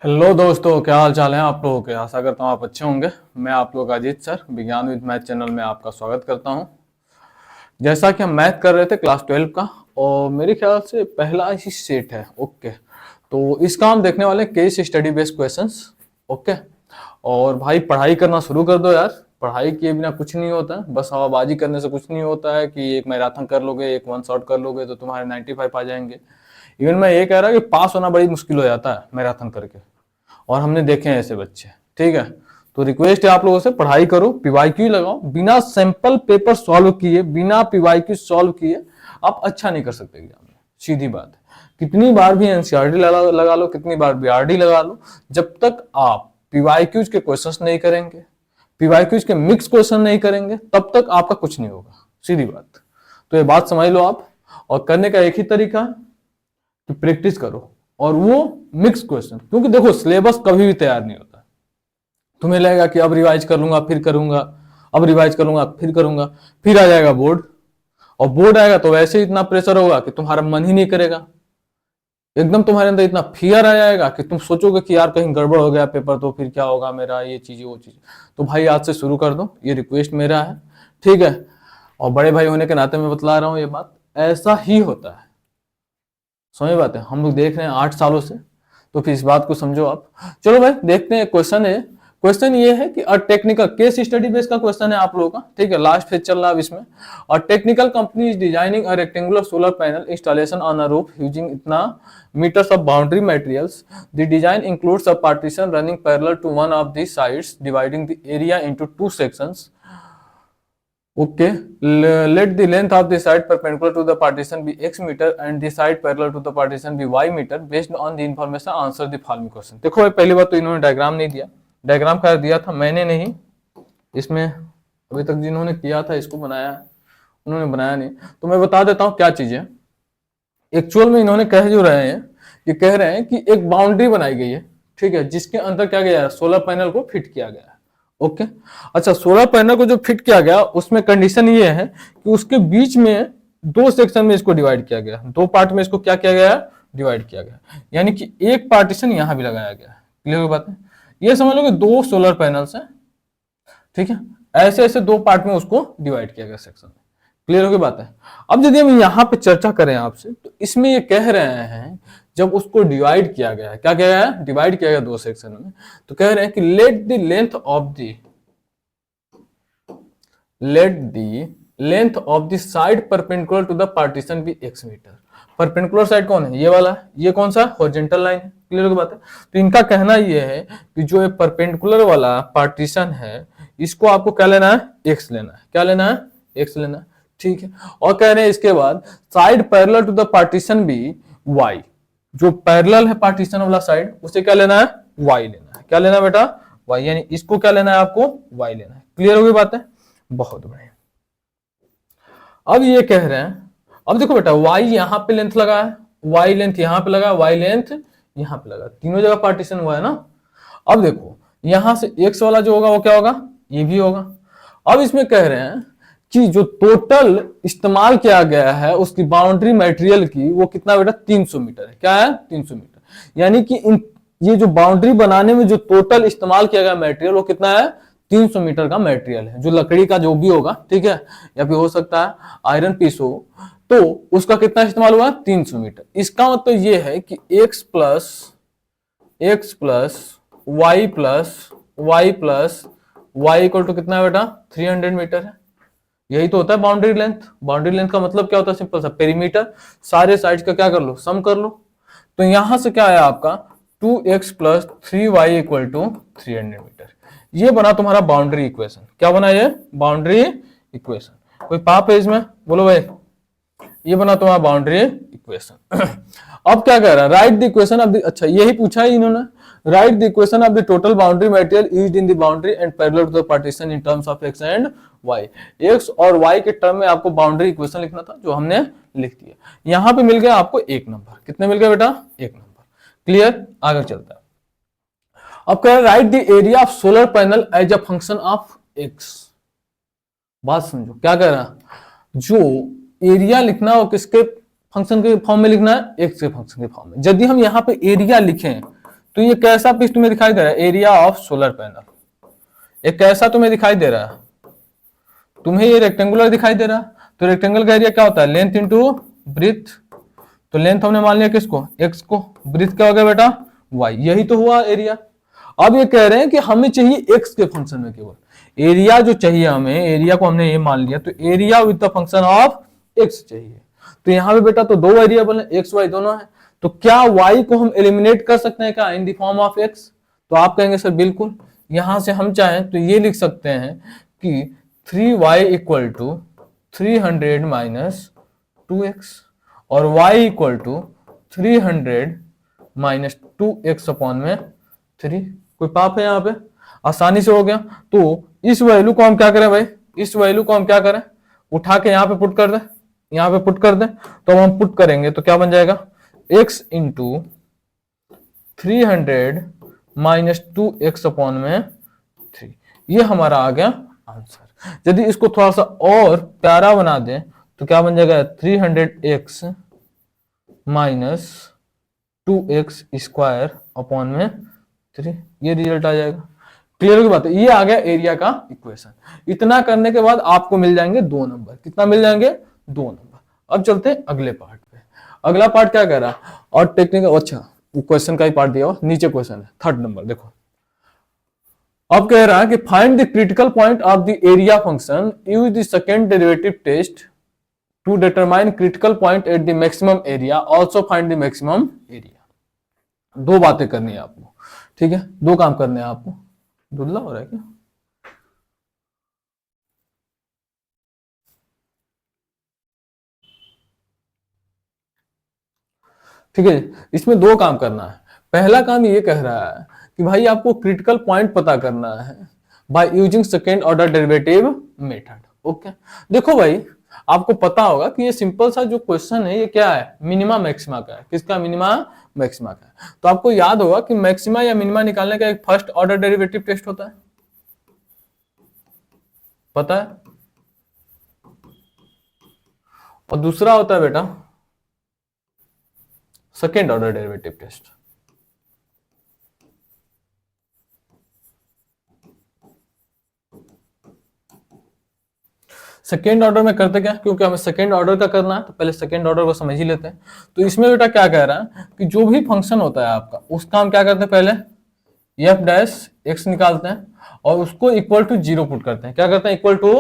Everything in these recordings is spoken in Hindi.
हेलो दोस्तों, क्या हाल चाल है आप लोगों के। आशा करता हूँ आप अच्छे होंगे। मैं आप लोग का अजीत सर विज्ञान विद मैथ चैनल में आपका स्वागत करता हूँ। जैसा कि हम मैथ कर रहे थे क्लास 12 का, और मेरे ख्याल से पहला ही सेट है। ओके, तो इसका हम देखने वाले हैं case study based questions. Okay, और भाई पढ़ाई करना शुरू कर दो यार। पढ़ाई किए बिना कुछ नहीं होता है, बस हवाबाजी करने से कुछ नहीं होता है कि एक मैराथन कर लोगे, एक वन शॉट कर लोगे तो तुम्हारे 95 आ जाएंगे। इवन मैं ये कह रहा कि पास होना बड़ी मुश्किल हो जाता है मैराथन करके, और हमने देखे हैं ऐसे बच्चे। ठीक है, तो रिक्वेस्ट है आप लोगों से, पढ़ाई करो, पीवाईक्यू लगाओ। बिना सैंपल पेपर सॉल्व किए, बिना पीवाईक्यू सॉल्व किए आप अच्छा नहीं कर सकते एग्जाम में। सीधी बात है। कितनी बार भी एनसीईआरटी लगा लो, कितनी बार बीआरडी लगा लो, जब तक आप पीवाईक्यूज के क्वेश्चंस नहीं करेंगे, पीवाईक्यूज के मिक्स क्वेश्चन नहीं करेंगे, तब तक आपका कुछ नहीं होगा। सीधी बात। तो ये बात समझ लो आप। और करने का एक ही तरीका है कि प्रैक्टिस करो, और वो मिक्स क्वेश्चन। क्योंकि देखो, सिलेबस कभी भी तैयार नहीं होता। तुम्हें लगेगा कि अब रिवाइज कर लूंगा फिर करूंगा, अब रिवाइज कर लूंगा फिर करूंगा, फिर आ जाएगा बोर्ड। और बोर्ड आएगा तो वैसे ही इतना प्रेशर होगा कि तुम्हारा मन ही नहीं करेगा। एकदम तुम्हारे अंदर इतना फियर आ जाएगा कि तुम सोचोगे कि यार कहीं गड़बड़ हो गया पेपर तो फिर क्या होगा मेरा, ये चीज वो चीज। तो भाई आज से शुरू कर दो, ये रिक्वेस्ट मेरा है। ठीक है, और बड़े भाई होने के नाते मैं बतला रहा हूँ ये बात, ऐसा ही होता है। समझ बात है, हम लोग देख रहे हैं 8 सालों से, तो फिर इस बात को समझो आप। चलो भाई देखते हैं। क्वेश्चन है, क्वेश्चन ये है कि टेक्निकल केस स्टडी बेस का क्वेश्चन है आप लोगों का। ठीक है, लास्ट फेज चल रहा है इसमें। और technical company is designing a rectangular solar panel installation on a roof using इतना metres of boundary materials. The design includes a partition running parallel to one of the sides dividing the area into 2 sections. Okay, let the length of the side perpendicular to the partition be x meter and the side parallel to the partition be y meter. Based on the information answer the following question. देखो भाई, पहली बात तो इन्होंने डायग्राम नहीं दिया। डायग्राम का दिया था मैंने नहीं, इसमें अभी तक जिन्होंने किया था इसको बनाया, उन्होंने बनाया नहीं। तो मैं बता देता हूँ क्या चीज है। एक्चुअल में इन्होंने कह जो रहे हैं, ये कह रहे हैं कि एक बाउंड्री बनाई गई है। ठीक है, जिसके अंदर क्या गया है, सोलर पैनल को फिट किया गया है। ओके, अच्छा, सोलर पैनल को जो फिट किया गया उसमें कंडीशन ये है कि उसके बीच में 2 सेक्शन में इसको डिवाइड किया गया, 2 पार्ट में इसको क्या किया गया, डिवाइड किया गया। यानी कि एक पार्टीशन यहां भी लगाया गया है। क्लियर बात है। ये समझ लो कि 2 सोलर पैनल्स हैं। ठीक है, ऐसे ऐसे 2 पार्ट में उसको डिवाइड किया गया सेक्शन में। क्लियर हो गई बात है। अब यदि हम यहाँ पे चर्चा करें आपसे, तो इसमें ये कह रहे हैं जब उसको डिवाइड किया गया है, क्या किया गया है, डिवाइड किया गया 2 सेक्शन में, तो कह रहे हैं कि let the length of the side perpendicular to the partition be x मीटर। परपेंडिकुलर साइड कौन है, ये वाला है, ये कौन सा, हॉरिजॉन्टल लाइन है। क्लियर हो गई बात है। तो इनका कहना ये है कि जो परपेंडिकुलर वाला पार्टीशन है, इसको आपको क्या लेना है, x लेना है। क्या लेना है, x लेना है। ठीक है, और कह रहे हैं इसके बाद side parallel to the partition be y। जो पैरेलल है पार्टीशन वाला साइड, उसे क्या लेना है, y लेना है। क्या लेना है बेटा, y। यानी इसको क्या लेना है, आपको y लेना है। क्लियर हो गई बात है, बहुत बढ़िया। अब ये कह रहे हैं, अब देखो बेटा, y यहां पे लेंथ लगा है, y लेंथ यहां पे लगा, y लेंथ यहां पे लगा, तीनों जगह पार्टीशन हुआ है ना। अब देखो यहां से x वाला जो होगा वो क्या होगा, ये भी होगा। अब इसमें कह रहे हैं कि जो टोटल इस्तेमाल किया गया है उसकी बाउंड्री मटेरियल की, वो कितना बेटा, 300 मीटर है। क्या है, 300 मीटर। यानी कि ये जो बाउंड्री बनाने में जो टोटल इस्तेमाल किया गया मटेरियल, वो कितना है, 300 मीटर का मटेरियल है। जो लकड़ी का जो भी होगा, ठीक है, या फिर हो सकता है आयरन पीस हो, तो उसका कितना इस्तेमाल हुआ, 300 मीटर। इसका मतलब ये है कि x plus y equal to कितना है बेटा, 300 मीटर है। यही तो होता है बाउंड्री लेंथ। बाउंड्री लेंथ का मतलब क्या होता है, सिंपल सा, पेरीमीटर। सारे साइड्स का क्या कर लो, सम कर लो। तो यहां से क्या आया आपका, 2x plus 3y equal to 300 metre. ये बना तुम्हारा बाउंड्री इक्वेशन। क्या बना ये, बाउंड्री इक्वेशन। कोई पाप है इसमें, बोलो भाई। ये बना तुम्हारा बाउंड्री इक्वेशन। अब क्या कह रहा है, right the equation of the, अच्छा यही पूछा है इन्होंने, right the equation of the total boundary material used in the boundary and parallel to the partition in terms of x and y। x और y के टर्म में आपको बाउंड्री इक्वेशन लिखना था, जो हमने लिख दिया। यहां पे मिल गया आपको 1 नंबर। कितने मिल गए बेटा, 1 नंबर। क्लियर, आगे चलता है। अब कह रहा है right the area of solar panel as a function of x। बात समझो, क्या कह रहा है, जो एरिया लिखना हो किसके फंक्शन के फॉर्म में लिखना है, x के फंक्शन के फॉर्म में। यदि हम यहाँ पे एरिया लिखें तो ये कैसा पीस तुम्हें दिखाई दे रहा है, एरिया ऑफ सोलर पैनल, एक कैसा तुम्हें दिखाई दे रहा है, तुम्हें ये रेक्टेंगुलर दिखाई दे रहा है। तो रेक्टेंगल का एरिया क्या होता है, लेंथ इंटू ब्रीथ। तो लेंथ हमने मान लिया किसको, एक्स को, ब्रीथ क्या हो गया बेटा, वाई, यही तो हुआ एरिया। अब ये कह रहे हैं कि हमें चाहिए एक्स के फंक्शन में केवल एरिया जो चाहिए हमें, एरिया को हमने ये मान लिया, तो area with the function of x चाहिए। तो यहाँ पे बेटा तो दो वेरिएबल है, एक्स वाई दोनों है, तो क्या वाई को हम एलिमिनेट कर सकते हैं क्या in the form of x? तो आप कहेंगे सर बिल्कुल, यहां से हम चाहें तो ये लिख सकते हैं कि 3y equal to 300 minus 2x और y equal to 300 minus 2x upon में 3। कोई पाप है यहाँ पे, आसानी से हो गया। तो इस वैल्यू को हम क्या करें भाई, इस वैल्यू को हम क्या करें, उठा के यहाँ पे पुट कर दें, यहाँ पे पुट कर दें। तो हम पुट करेंगे तो क्या बन जाएगा, x into 300 minus 2x upon में 3, ये हमारा आ गया आंसर। यदि इसको थोड़ा सा और प्यारा बना दें तो क्या बन जाएगा, 300x minus 2x square upon में 3, ये रिजल्ट आ जाएगा। क्लियर की बात है, ये आ गया एरिया का इक्वेशन। इतना करने के बाद आपको मिल जाएंगे 2 नंबर। कितना मिल जाएंगे, 2 नंबर। अब चलते हैं अगले पार्ट पे। अगला पार्ट क्या कह रहा है, और टेक्निकल, अच्छा क्वेश्चन का ही पार्ट दिया हुआ, नीचे क्वेश्चन है 3rd नंबर, देखो। अब कह रहा है कि find the critical point of the area function, use the second derivative test to determine critical point at the maximum area, also find the maximum area. 2 बातें करनी है आपको, ठीक है, 2 काम करने हैं आपको। धुंधला हो रहा है क्या? ठीक है, इसमें 2 काम करना है। पहला काम ये कह रहा है कि भाई आपको क्रिटिकल पॉइंट पता करना है by using second order derivative method. Okay, देखो भाई आपको पता होगा कि ये सिंपल सा जो क्वेश्चन है ये क्या है, मिनिमा मैक्सिमा का है। किसका, मिनिमा मैक्सिमा का है। तो आपको याद होगा कि मैक्सिमा या मिनिमा निकालने का एक फर्स्ट ऑर्डर डेरिवेटिव टेस्ट होता है, पता है, और दूसरा होता है बेटा second order derivative test. Second order में करते क्या, क्योंकि हमें सेकेंड ऑर्डर का करना है तो पहले सेकेंड ऑर्डर को समझ ही लेते हैं। तो इसमें बेटा क्या कह रहा है कि जो भी फंक्शन होता है आपका, उसका हम क्या करते हैं, पहले एफ डैश एक्स निकालते हैं और उसको इक्वल टू 0 पुट करते हैं। क्या करते हैं, इक्वल टू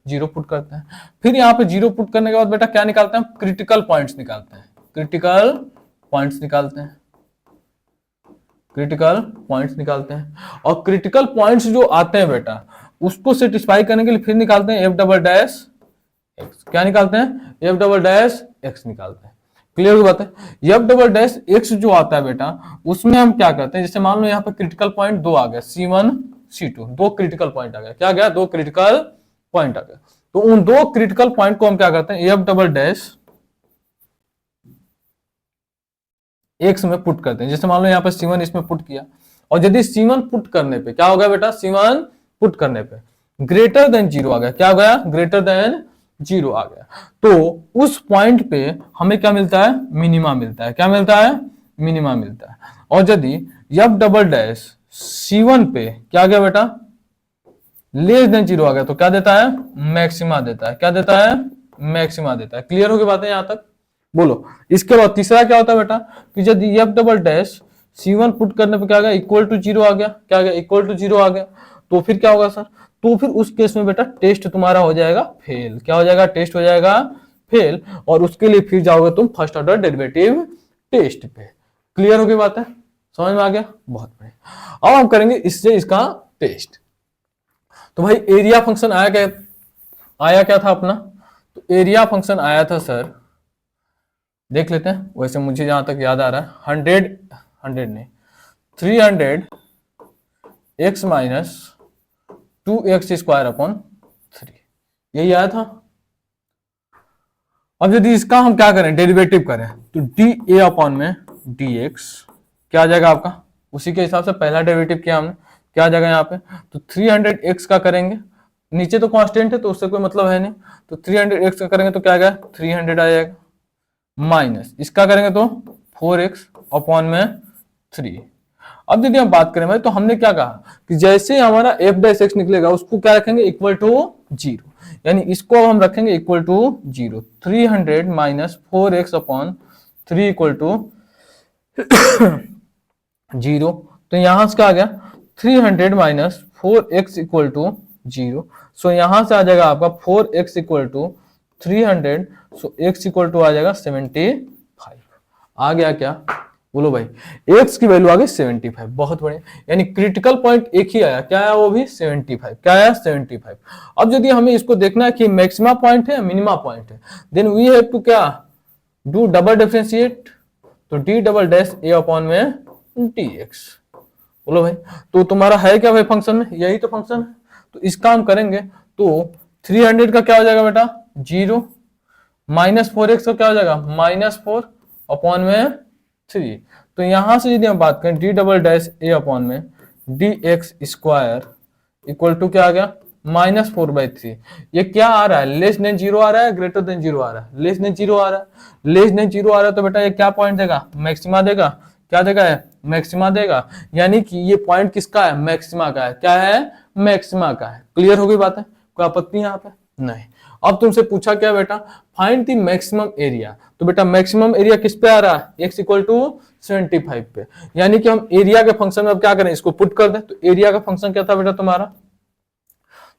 0 पुट करते हैं। फिर यहाँ पे 0 पुट करने के बाद बेटा क्या निकालते हैं, क्रिटिकल पॉइंट्स निकालते हैं। क्रिटिकल पॉइंट्स निकालते हैं, क्रिटिकल पॉइंट्स निकालते हैं। और क्रिटिकल पॉइंट्स जो आते हैं बेटा उसको सेटिस्फाई करने के लिए फिर निकालते हैं एफ डबल डैश एक्स। क्या निकालते हैं, एफ डबल डैश एक्स निकालते हैं। क्लियर की बात है। एफ डबल डैश एक्स जो आता है बेटा उसमें हम क्या करते हैं, जैसे मान लो यहाँ पे क्रिटिकल पॉइंट 2 आ गया, C1 C2, 2 क्रिटिकल पॉइंट आ गया। क्या गया, 2 क्रिटिकल पॉइंट आ गया। तो उन 2 क्रिटिकल पॉइंट को हम क्या करते हैं, एफ डबल डैश एक्स में पुट करते हैं। जैसे मान लो यहाँ पे C1 इसमें पुट किया, और यदि C1 पुट करने पे क्या हो गया बेटा, C1 पुट करने पे ग्रेटर देन 0 आ गया। क्या हो गया, ग्रेटर देन 0 आ गया। तो उस पॉइंट पे हमें क्या मिलता है, मिनिमा मिलता है। क्या मिलता है, मिनिमा मिलता है। और यदि एफ डबल डैश C1 पे क्या आ गया बेटा, लेस देन 0 आ गया, तो क्या देता है, मैक्सिमा देता है। क्या देता है, मैक्सिमा देता है। क्लियर हो गई बातें यहां तक, बोलो। इसके बाद तीसरा क्या होता है बेटा, कि यदि F double dash C1 put करने पे क्या आ गया, इक्वल टू 0 आ गया। क्या आ गया, इक्वल टू 0 आ गया। तो फिर क्या होगा सर, तो फिर उस केस में बेटा टेस्ट तुम्हारा हो जाएगा फेल। क्या हो जाएगा, टेस्ट हो जाएगा फेल। और उसके लिए फिर जाओगे तुम फर्स्ट ऑर्डर डेरिवेटिव टेस्ट पे। क्लियर हो गई बात है, समझ में आ गया, बहुत बढ़िया। अब हम करेंगे इससे इसका टेस्ट। तो भाई एरिया फंक्शन आया क्या था अपना, तो एरिया फंक्शन आया था सर, देख लेते हैं। वैसे मुझे जहां तक याद आ रहा है 100 नहीं 300 x minus 2x square upon 3, यही आया था। अब यदि इसका हम क्या करें, डेरिवेटिव करें, तो डी ए अपॉन में डी एक्स क्या आ जाएगा आपका, उसी के हिसाब से पहला डेरिवेटिव किया हमने, क्या आ जाएगा यहाँ पे, तो 300x का करेंगे, नीचे तो कांस्टेंट है तो उससे कोई मतलब है नहीं, तो 300x का करेंगे तो क्या आ गया, 300 आ जाएगा, माइनस इसका करेंगे तो 4x अपॉन में 3। अब यदि हम बात करें भाई, तो हमने क्या कहा कि जैसे हमारा एफ डैश एक्स निकलेगा उसको क्या रखेंगे, इक्वल टू 0, यानी इसको हम रखेंगे equal to 0। 300 minus 4x upon 3 equal to 0। तो यहां से क्या आ गया, 300 माइनस 4x इक्वल टू 0। सो यहां से आ जाएगा आपका 4x equal to 300। So x equal to आ जाएगा 75। आ गया क्या, बोलो भाई, x की वैल्यू आ गई 75। बहुत बढ़िया, यानी क्रिटिकल पॉइंट एक ही आया, क्या आया वो भी 75। क्या आया, 75। अब यदि हमें इसको देखना है कि मैक्सिमा पॉइंट है मिनिमा पॉइंट है, देन वी हैव टू क्या डू डबल डिफरेंशिएट, तो D double dash A upon में डी एक्स। बोलो भाई, तो तुम्हारा है क्या भाई फंक्शन में, यही तो फंक्शन है। तो इसका हम करेंगे, तो 300 का क्या हो जाएगा बेटा 0, माइनस 4x का क्या हो जाएगा -4 अपॉन में 3। तो यहां से यदि हम बात करें D double dash A upon में D X square equal to क्या आ गया -4/3। ये क्या आ रहा है, लेस देन 0 आ रहा है, ग्रेटर देन 0 आ रहा है, लेस देन 0 आ रहा है। लेस देन 0 आ रहा है तो बेटा ये क्या पॉइंट देगा, मैक्सिमा देगा। क्या देगा है, मैक्सिमा देगा, यानी कि ये पॉइंट किसका है, मैक्सिमा का है। क्या है, मैक्सिमा का है। क्लियर हो गई बात है, कोई आपत्ति यहाँ पे नहीं। अब तुमसे पूछा क्या बेटा, फाइंड द मैक्सिमम एरिया। तो बेटा मैक्सिमम एरिया किस पे आ रहा है, x इक्वल टू 75 पे, यानी कि हम एरिया के फंक्शन में अब क्या करें, इसको पुट कर दें। तो एरिया का फंक्शन क्या था बेटा तुम्हारा,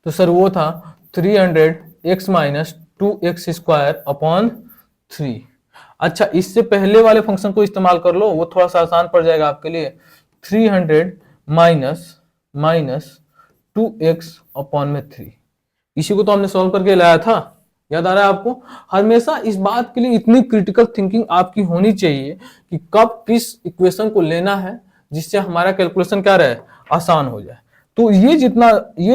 तो सर वो था 300x minus 2x square upon 3। अच्छा, इससे पहले वाले फंक्शन को इस्तेमाल कर लो, वो थोड़ा सा आसान पड़ जाएगा आपके लिए। 300 माइनस 2x अपॉन में 3, इसी को तो हमने सॉल्व करके लाया था, याद आ रहा है आपको। हमेशा इस बात के लिए इतनी क्रिटिकल थिंकिंग आपकी होनी चाहिए कि कब किस इक्वेशन को लेना है जिससे हमारा कैलकुलेशन क्या रहे, आसान हो जाए। तो ये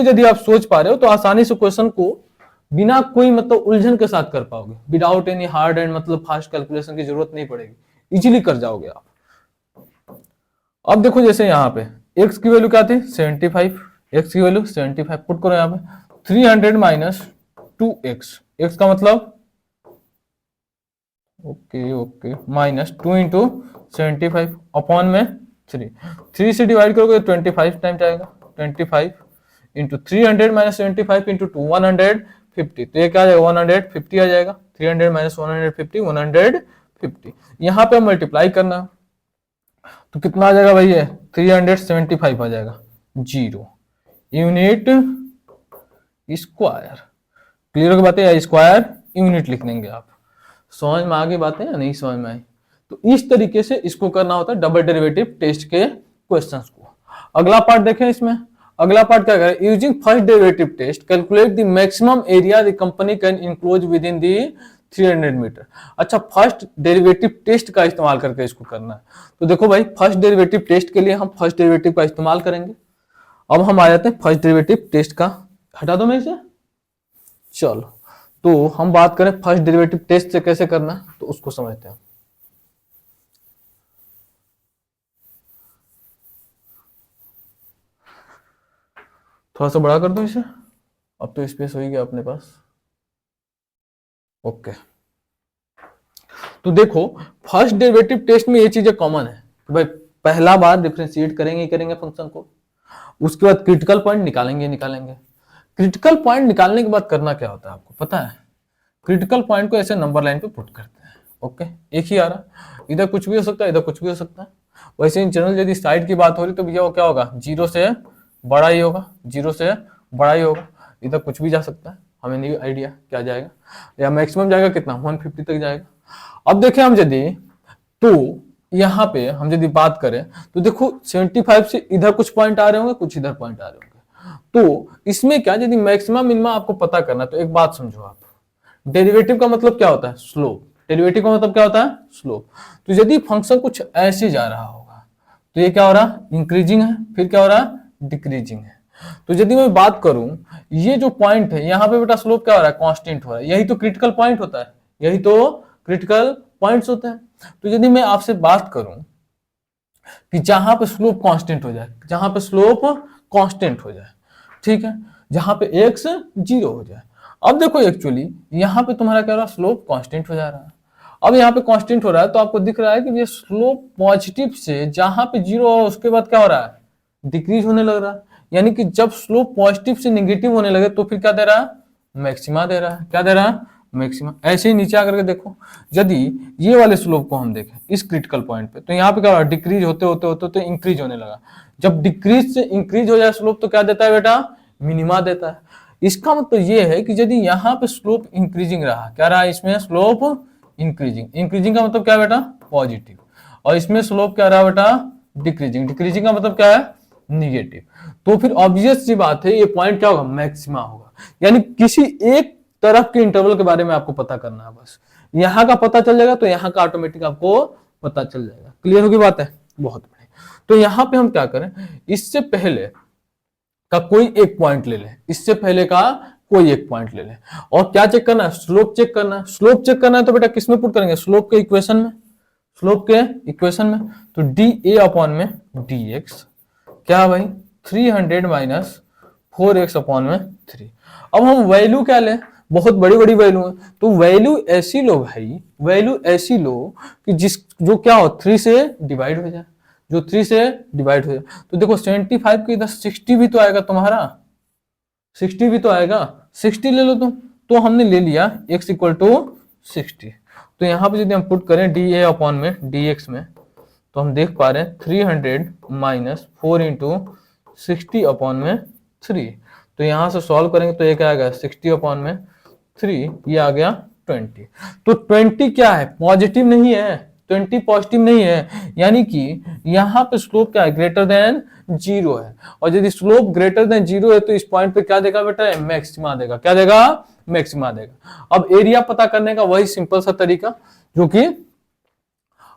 यदि आप सोच पा रहे हो तो आसानी से क्वेश्चन को बिना कोई मतलब उलझन के साथ कर पाओगे, विदाउट एनी हार्ड एंड मतलब फास्ट कैलकुलेशन की जरूरत नहीं पड़ेगी, इजीली कर जाओगे आप। अब देखो जैसे यहाँ पे x की वैल्यू क्या थी 75, x की वैल्यू 75 पुट करो यहाँ पे। 300 माइनस 2x, x का मतलब ओके माइनस 2 इंटू 75 अपॉन में 3 से डिवाइड करोगे 25 टाइम जाएगा। 25 इंटू 300 माइनस 75 इंटू 2 150, तो ये क्या आ जाएगा 150 आ जाएगा। 300 माइनस 150 150, यहाँ पे मल्टीप्लाई करना, तो कितना आ जाएगा भाई, ये 375 आ जाएगा 0 यूनिट स्क्वायर। क्लियर हो बातें, या स्क्वायर यूनिट लिख लेंगे आप। समझ में आ गई बातें या नहीं समझ में आई। तो इस तरीके से इसको करना होता है डबल डेरिवेटिव टेस्ट के क्वेश्चंस को। अगला पार्ट देखें, इसमें अगला पार्ट क्या करें, using first derivative test calculate the maximum area the company can enclose within the 300 metre. अच्छा, फर्स्ट डेरिवेटिव टेस्ट का इस्तेमाल करके इसको करना है। तो देखो भाई, फर्स्ट डेरिवेटिव टेस्ट के लिए हम फर्स्ट डेरिवेटिव का इस्तेमाल करेंगे। अब हम आ जाते हैं फर्स्ट डेरिवेटिव टेस्ट का, हटा दो मैं इसे। चलो, तो हम बात करें फर्स्ट डेरिवेटिव टेस्ट से कैसे करना है, तो उसको समझते हैं। थोड़ा सा बड़ा कर दो इसे, अब तो स्पेस हो ही गया अपने पास। ओके, तो देखो फर्स्ट डेरिवेटिव टेस्ट में ये चीजें कॉमन है कि भाई पहला बार डिफरेंशिएट करेंगे फंक्शन को, उसके बाद क्रिटिकल पॉइंट निकालेंगे। क्रिटिकल पॉइंट निकालने के बाद करना क्या होता है आपको पता है, क्रिटिकल पॉइंट को ऐसे नंबर लाइन पे पुट करते हैं। ओके, एक ही आ रहा, इधर कुछ भी हो सकता है, इधर कुछ भी हो सकता है। वैसे इन जनरल यदि साइड की बात हो रही तो भैया वो क्या होगा, 0 से बड़ा ही होगा, 0 से बड़ा ही होगा। इधर कुछ भी जा सकता है, हमें नहीं आइडिया क्या जाएगा, या मैक्सिमम जाएगा कितना 150 तक जाएगा। अब देखें हम यदि, तो यहाँ पे हम यदि बात करें तो देखो 75 से इधर कुछ पॉइंट आ रहे होंगे, कुछ इधर पॉइंट आ रहे होंगे। तो इसमें क्या, यदि मैक्सिमम मिनिमम आपको पता करना, तो एक बात समझो आप, डेरिवेटिव का मतलब क्या होता है, स्लोप। डेरिवेटिव का मतलब क्या होता है, स्लोप। तो यदि फंक्शन कुछ ऐसे जा रहा होगा तो ये क्या हो रहा है, इंक्रीजिंग है, फिर क्या हो रहा है, डिक्रीजिंग है। तो यदि मैं बात करूं, ये जो पॉइंट है यहाँ पे बेटा स्लोप क्या हो रहा है, कांस्टेंट हो रहा है। यही तो क्रिटिकल पॉइंट होता है, यही तो क्रिटिकल पॉइंट्स होते हैं। तो यदि मैं आपसे बात करूं कि जहां पे स्लोप कांस्टेंट हो जाए, जहां पे स्लोप कांस्टेंट हो जाए, ठीक है, जहां पे x 0 हो जाए। अब देखो एक्चुअली यहाँ पे तुम्हारा क्या हो रहा है, स्लोप कांस्टेंट हो जा रहा है। अब यहाँ पे कांस्टेंट हो रहा है तो आपको दिख रहा है कि ये स्लोप पॉजिटिव से जहां पे जीरो है उसके बाद क्या हो रहा है, डिक्रीज होने लग रहा है। यानी कि जब स्लोप पॉजिटिव से नेगेटिव होने लगे तो फिर क्या दे रहा है, मैक्सिमा दे रहा है। क्या दे रहा है, मैक्सिमा। ऐसे ही नीचे आकर के देखो, यदि ये वाले स्लोप को हम देखें इस क्रिटिकल पॉइंट पे, तो यहाँ पे क्या हो रहा है, डिक्रीज होते होते होते तो इंक्रीज होने लगा। जब डिक्रीज से इंक्रीज हो जाए स्लोप तो क्या देता है बेटा, मिनिमा देता है। इसका मतलब ये है कि यदि यहाँ पे स्लोप इंक्रीजिंग रहा, क्या रहा इसमें, स्लोप इंक्रीजिंग। इंक्रीजिंग का मतलब क्या बेटा, पॉजिटिव। और इसमें स्लोप क्या रहा बेटा, डिक्रीजिंग। डिक्रीजिंग का मतलब क्या है, निगेटिव। तो फिर ऑब्वियस सी बात है ये पॉइंट क्या होगा, मैक्सिमा होगा। यानी किसी एक तरफ के इंटरवल के बारे में आपको पता करना है बस। यहां का पता चल जाएगा तो यहां का ऑटोमेटिक आपको पता चल जाएगा। क्लियर होगी बात है, बहुत बढ़िया। तो यहां पे हम क्या करें, इससे पहले का कोई एक पॉइंट ले ले, इससे पहले का कोई एक पॉइंट ले ले, और क्या चेक करना है, स्लोप चेक करना है। स्लोप चेक करना है तो बेटा किसमें पुट करेंगे, स्लोप के इक्वेशन में। स्लोप के इक्वेशन में तो डी ए अपॉन में डी एक्स, क्या भाई 300 माइनस 4x अपॉन में 3। अब हम वैल्यू क्या लें, बहुत बड़ी बड़ी वैल्यू है तो वैल्यू ऐसी लो भाई, वैल्यू ऐसी लो कि जो क्या हो 3 से डिवाइड हो जाए, जो 3 से डिवाइड हो जाए। तो देखो 75 के इधर 60 भी तो आएगा तुम्हारा, 60 भी तो आएगा, 60 ले लो तुम। तो हमने ले लिया x इक्वल टू 60। तो यहाँ पे यदि हम पुट करें डी ए अपॉन में डी एक्स में, तो हम देख पा रहे हैं 300 माइनस 4 इंटू 60 अपॉन में 3। तो यहां से सॉल्व करेंगे तो ये क्या आएगा, 60 अपॉन में 3, ये आ गया 20। तो 20 क्या है, पॉजिटिव नहीं है, 20 पॉजिटिव नहीं है। यानी कि यहाँ पे स्लोप क्या है, ग्रेटर देन 0 है। और यदि स्लोप ग्रेटर देन 0 है तो इस पॉइंट पे क्या देगा बेटा, मैक्सिमा देगा। क्या देगा, मैक्सिमा देगा। अब एरिया पता करने का वही सिंपल सा तरीका जो कि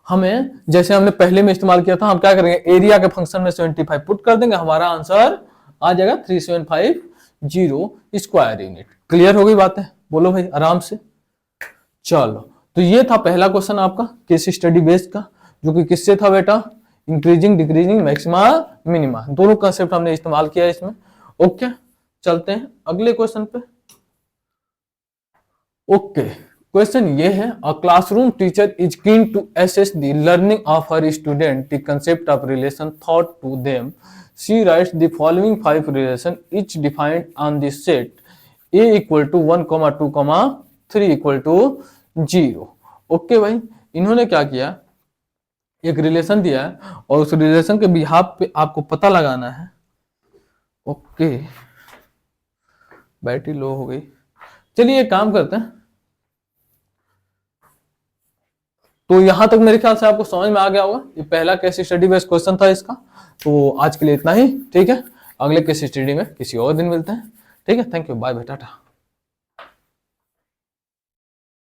हमें जैसे हमने पहले में इस्तेमाल किया था, हम क्या करेंगे, एरिया के फंक्शन में 75 पुट कर देंगे, हमारा आंसर आ जाएगा 3750 स्क्वायर यूनिट। क्लियर हो गई बात है, बोलो भाई आराम से। चलो तो ये था पहला क्वेश्चन आपका केस स्टडी बेस्ड का, जो कि किससे था बेटा, इंक्रीजिंग, डिक्रीजिंग, मैक्सिमा, मिनिमा, दोनों कंसेप्ट हमने इस्तेमाल किया इसमें। ओके, चलते हैं अगले क्वेश्चन पे। ओके, क्वेश्चन ये है, a classroom teacher is keen to assess the learning of her student, the concept of relation thought to them. She writes the following 5 relation each defined on the set a equal to 1, 2, 3 equal to 0। Okay भाई, इन्होंने क्या किया, एक रिलेशन दिया है और उस रिलेशन के बिहाफ पे आपको पता लगाना है। ओके, बैटरी लो हो गई, चलिए एक काम करते हैं। तो यहां तक मेरे ख्याल से आपको समझ में आ गया होगा, ये पहला केस स्टडी बेस्ड क्वेश्चन था इसका। तो आज के लिए इतना ही, ठीक है, अगले केस स्टडी में किसी और दिन मिलते हैं। ठीक है, thank you, bye bye, Tata.